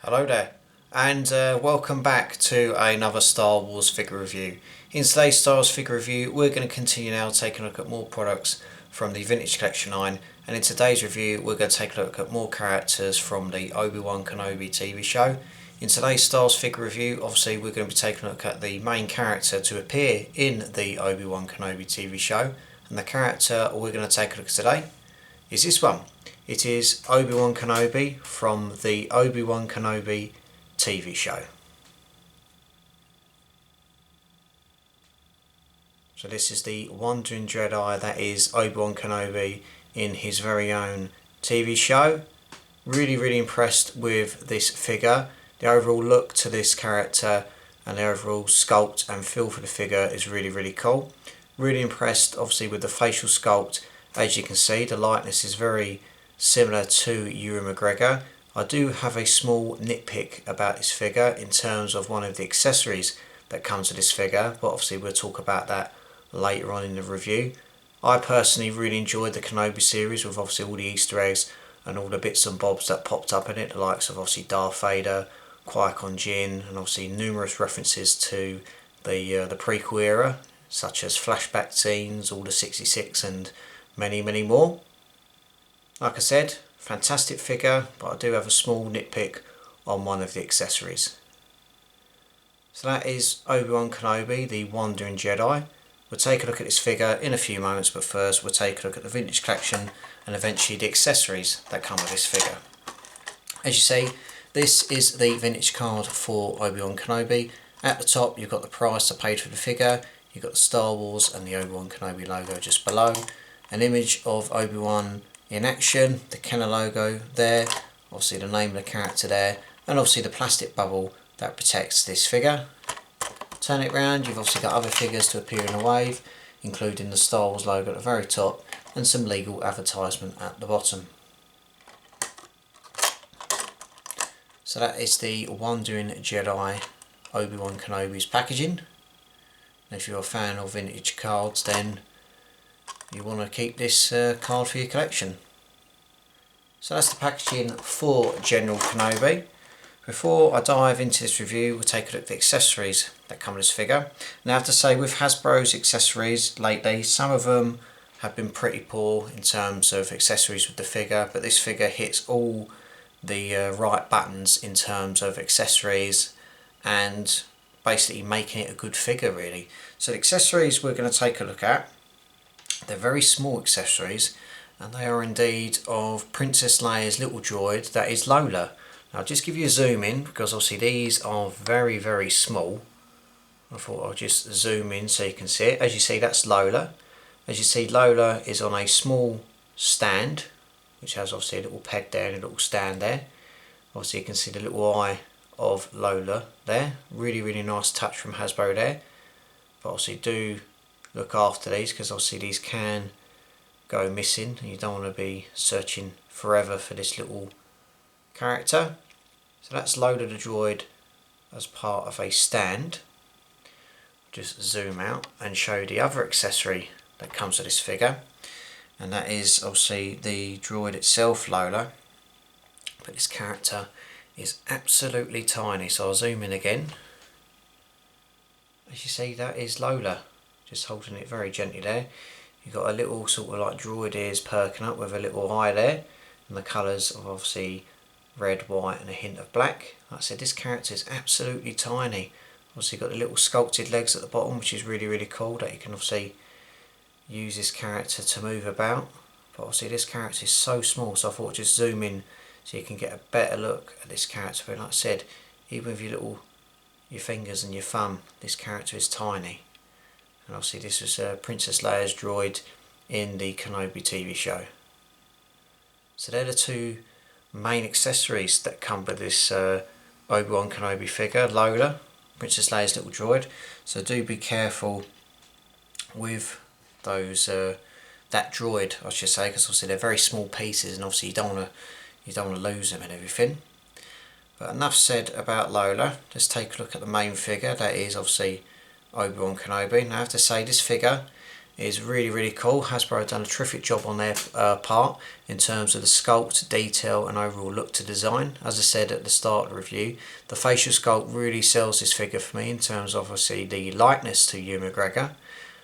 Hello there, and welcome back to another Star Wars figure review. In today's Star Wars figure review, we're going to continue now taking a look at more products from the Vintage Collection line, and in today's review, we're going to take a look at more characters from the Obi-Wan Kenobi TV show. In today's Star Wars figure review, obviously, we're going to be taking a look at the main character to appear in the Obi-Wan Kenobi TV show, and the character we're going to take a look at today is this one. It is Obi-Wan Kenobi from the Obi-Wan Kenobi TV show. So this is the Wandering Jedi that is Obi-Wan Kenobi in his very own TV show. Really impressed with this figure. The overall look to this character and the overall sculpt and feel for the figure is really cool. Really impressed obviously with the facial sculpt. As you can see, the likeness is very similar to Ewan McGregor. I do have a small nitpick about this figure in terms of one of the accessories that comes with this figure, but obviously we'll talk about that later on in the review. I personally really enjoyed the Kenobi series with obviously all the Easter eggs and all the bits and bobs that popped up in it, the likes of obviously Darth Vader, Qui-Gon Jinn, and obviously numerous references to the prequel era, such as flashback scenes, Order 66 and many more. Like I said, fantastic figure, but I do have a small nitpick on one of the accessories. So that is Obi-Wan Kenobi, the Wandering Jedi. We'll take a look at this figure in a few moments, but first we'll take a look at the Vintage Collection and eventually the accessories that come with this figure. As you see, this is the vintage card for Obi-Wan Kenobi. At the top you've got the price I paid for the figure, you've got the Star Wars and the Obi-Wan Kenobi logo just below, an image of Obi-Wan in action, the Kenner logo there, obviously the name of the character there, and obviously the plastic bubble that protects this figure. Turn it round, you've obviously got other figures to appear in the wave, including the Star Wars logo at the very top and some legal advertisement at the bottom. So that is the Wandering Jedi Obi-Wan Kenobi's packaging. And if you're a fan of vintage cards, then you want to keep this card for your collection. So that's the packaging for General Kenobi. Before I dive into this review, we'll take a look at the accessories that come with this figure. Now I have to say, with Hasbro's accessories lately, some of them have been pretty poor in terms of accessories with the figure, but this figure hits all the right buttons in terms of accessories and basically making it a good figure really. So the accessories we're going to take a look at, they're very small accessories, and they are indeed of Princess Leia's little droid, that is Lola. Now I'll just give you a zoom in because obviously these are very small. I thought I'll just zoom in so you can see it. As you see, that's Lola. As you see, Lola is on a small stand, which has obviously a little peg there and a little stand there. Obviously you can see the little eye of Lola there. Really nice touch from Hasbro there. But obviously do look after these because obviously these can go missing and you don't want to be searching forever for this little character. So that's Lola the droid as part of a stand. Just zoom out and show the other accessory that comes with this figure, and that is obviously the droid itself, Lola, but this character is absolutely tiny. So I'll zoom in again. As you see, that is Lola, just holding it very gently there. You've got a little sort of like droid ears perking up with a little eye there, and the colours of obviously red, white and a hint of black. Like I said, this character is absolutely tiny. Obviously got the little sculpted legs at the bottom, which is really cool, that you can obviously use this character to move about. But obviously this character is so small, so I thought I'd just zoom in so you can get a better look at this character. But like I said, even with your fingers and your thumb, this character is tiny. And obviously this was Princess Leia's droid in the Kenobi TV show. So they're the two main accessories that come with this Obi-Wan Kenobi figure, Lola, Princess Leia's little droid. So do be careful with those that droid, I should say, because obviously they're very small pieces and obviously you don't want to lose them and everything. But enough said about Lola. Let's take a look at the main figure, that is obviously Obi-Wan Kenobi. Now I have to say, this figure is really, really cool. Hasbro have done a terrific job on their part in terms of the sculpt, detail and overall look to design. As I said at the start of the review, the facial sculpt really sells this figure for me in terms of obviously the likeness to Ewan McGregor.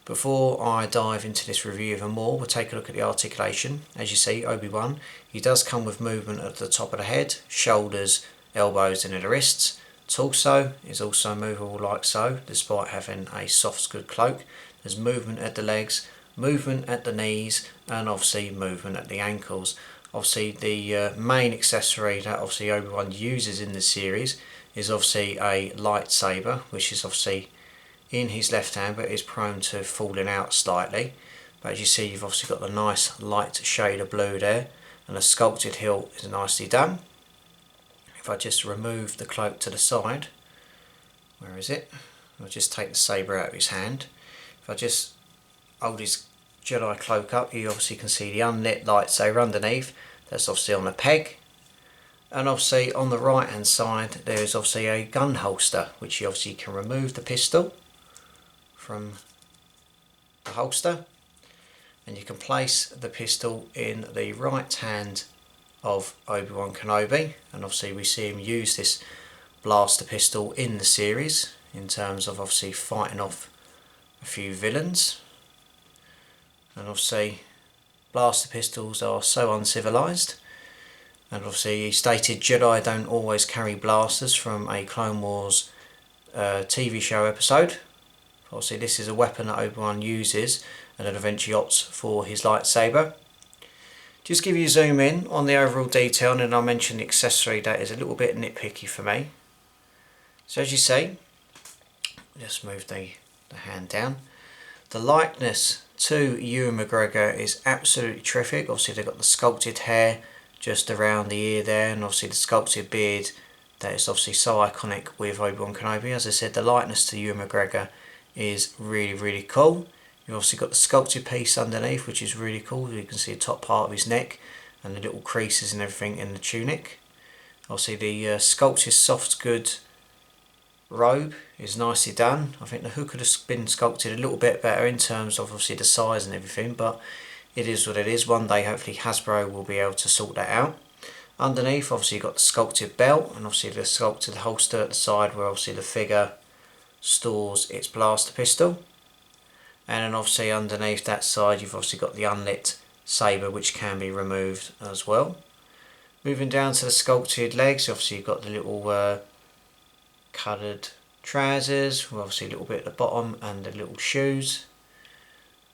Before I dive into this review even more, we'll take a look at the articulation. As you see, Obi-Wan, he does come with movement at the top of the head, shoulders, elbows and the wrists. Torso is also movable like so, despite having a soft good cloak. There's movement at the legs, movement at the knees and obviously movement at the ankles. Obviously the main accessory that obviously Obi-Wan uses in the series is obviously a lightsaber, which is obviously in his left hand but is prone to falling out slightly. But as you see, you've obviously got the nice light shade of blue there and the sculpted hilt is nicely done. If I just remove the cloak to the side, where is it? I'll just take the saber out of his hand. If I just hold his Jedi cloak up, you obviously can see the unlit lightsaber underneath. That's obviously on a peg. And obviously on the right hand side there is obviously a gun holster, which you obviously can remove the pistol from the holster. And you can place the pistol in the right hand of Obi-Wan Kenobi. And obviously we see him use this blaster pistol in the series in terms of obviously fighting off a few villains. And obviously blaster pistols are so uncivilized, and obviously he stated Jedi don't always carry blasters from a Clone Wars TV show episode. Obviously this is a weapon that Obi-Wan uses and then eventually opts for his lightsaber. Just give you a zoom in on the overall detail, and then I'll mention the accessory that is a little bit nitpicky for me. So as you see, just move the hand down. The likeness to Ewan McGregor is absolutely terrific. Obviously they've got the sculpted hair just around the ear there, and obviously the sculpted beard that is obviously so iconic with Obi-Wan Kenobi. As I said, the likeness to Ewan McGregor is really, really cool. You've obviously got the sculpted piece underneath, which is really cool. You can see the top part of his neck and the little creases and everything in the tunic. Obviously the sculpted soft good robe is nicely done. I think the hood could have been sculpted a little bit better in terms of obviously the size and everything, but it is what it is. One day hopefully Hasbro will be able to sort that out. Underneath obviously you've got the sculpted belt and obviously the sculpted holster at the side where obviously the figure stores its blaster pistol. And then obviously underneath that side you've obviously got the unlit saber, which can be removed as well. Moving down to the sculpted legs, obviously you've got the little coloured trousers with obviously a little bit at the bottom and the little shoes.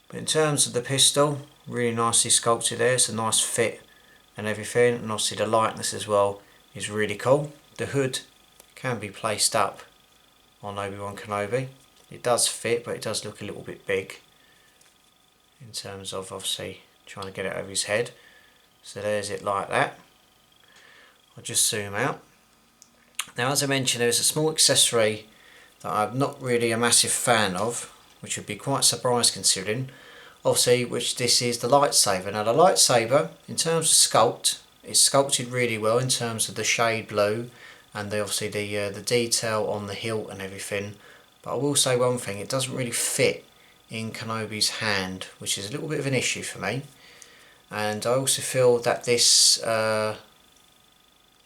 But in terms of the pistol, really nicely sculpted there. It's a nice fit and everything, and obviously the likeness as well is really cool. The hood can be placed up on Obi-Wan Kenobi. It does fit, but it does look a little bit big in terms of obviously trying to get it over his head. So there's it like that. I'll just zoom out. Now as I mentioned, there's a small accessory that I'm not really a massive fan of, which would be quite surprised considering, obviously, which this is the lightsaber. Now the lightsaber, in terms of sculpt, it's sculpted really well in terms of the shade blue and obviously the detail on the hilt and everything. But I will say one thing, it doesn't really fit in Kenobi's hand, which is a little bit of an issue for me. And I also feel that this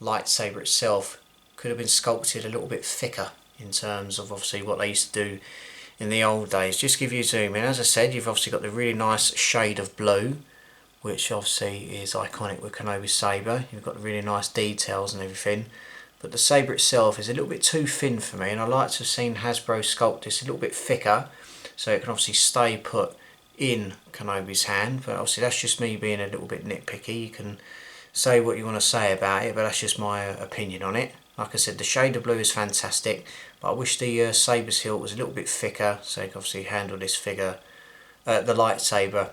lightsaber itself could have been sculpted a little bit thicker in terms of obviously what they used to do in the old days. Just give you a zoom in. As I said, you've obviously got the really nice shade of blue, which obviously is iconic with Kenobi's saber. You've got the really nice details and everything. But the sabre itself is a little bit too thin for me, and I'd like to have seen Hasbro sculpt this a little bit thicker so it can obviously stay put in Kenobi's hand. But obviously that's just me being a little bit nitpicky. You can say what you want to say about it, but that's just my opinion on it. Like I said, the shade of blue is fantastic, but I wish the saber's hilt was a little bit thicker so you can obviously handle this figure, the lightsaber,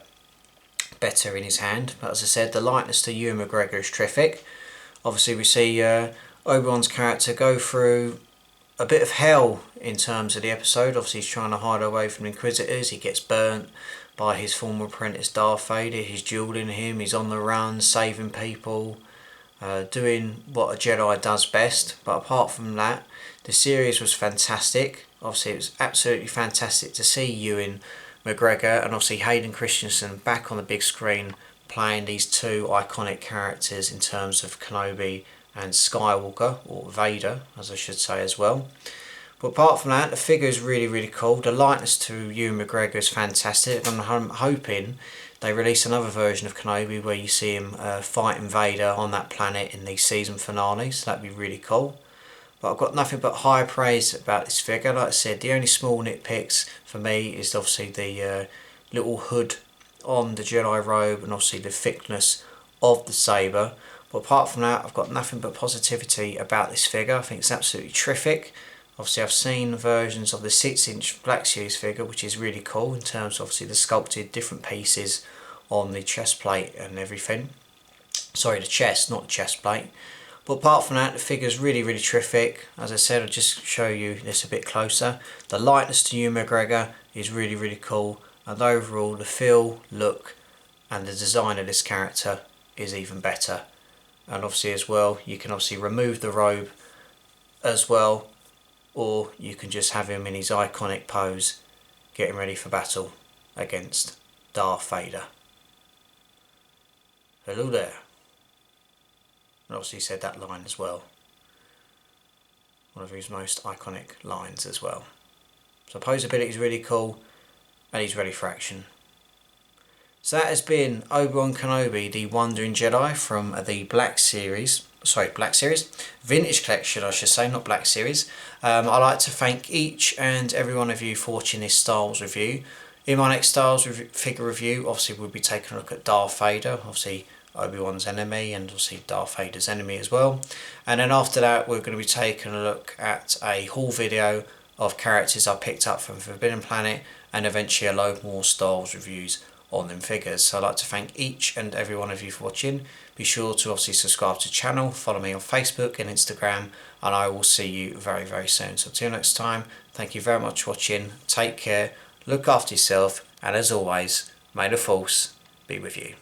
better in his hand. But as I said, the likeness to Ewan McGregor is terrific. Obviously we see Obi-Wan's character go through a bit of hell in terms of the episode. Obviously he's trying to hide away from the Inquisitors. He gets burnt by his former apprentice Darth Vader. He's dueling him. He's on the run, saving people, doing what a Jedi does best. But apart from that, the series was fantastic. Obviously it was absolutely fantastic to see Ewan McGregor and obviously Hayden Christensen back on the big screen playing these two iconic characters in terms of Kenobi and Skywalker, or Vader as I should say as well. But apart from that, the figure is really cool. The likeness to Ewan McGregor is fantastic, and I'm hoping they release another version of Kenobi where you see him fighting Vader on that planet in the season finale, so that'd be really cool. But I've got nothing but high praise about this figure. Like I said, the only small nitpicks for me is obviously the little hood on the Jedi robe and obviously the thickness of the sabre. But apart from that, I've got nothing but positivity about this figure. I think it's absolutely terrific. Obviously I've seen versions of the 6-inch Black Series figure, which is really cool in terms of obviously the sculpted different pieces on the chest plate and everything. Sorry, the chest, not the chest plate. But apart from that, the figure's really terrific. As I said, I'll just show you this a bit closer. The likeness to Ewan McGregor is really cool, and overall the feel, look and the design of this character is even better. And obviously as well, you can obviously remove the robe as well, or you can just have him in his iconic pose getting ready for battle against Darth Vader. Hello there. And obviously he said that line as well. One of his most iconic lines as well. So posability is really cool and he's ready for action. So that has been Obi-Wan Kenobi, the Wandering Jedi from the Black Series. Vintage Collection I should say, not Black Series. I'd like to thank each and every one of you for watching this Star Wars review. In my next Star Wars figure review, obviously we'll be taking a look at Darth Vader, obviously Obi-Wan's enemy and obviously Darth Vader's enemy as well. And then after that we're going to be taking a look at a haul video of characters I picked up from Forbidden Planet and eventually a load more Star Wars reviews on them figures. So I'd like to thank each and every one of you for watching. Be sure to obviously subscribe to the channel, follow me on Facebook and Instagram, and I will see you very soon. So until next time, thank you very much for watching, take care, look after yourself, and as always, may the Force be with you.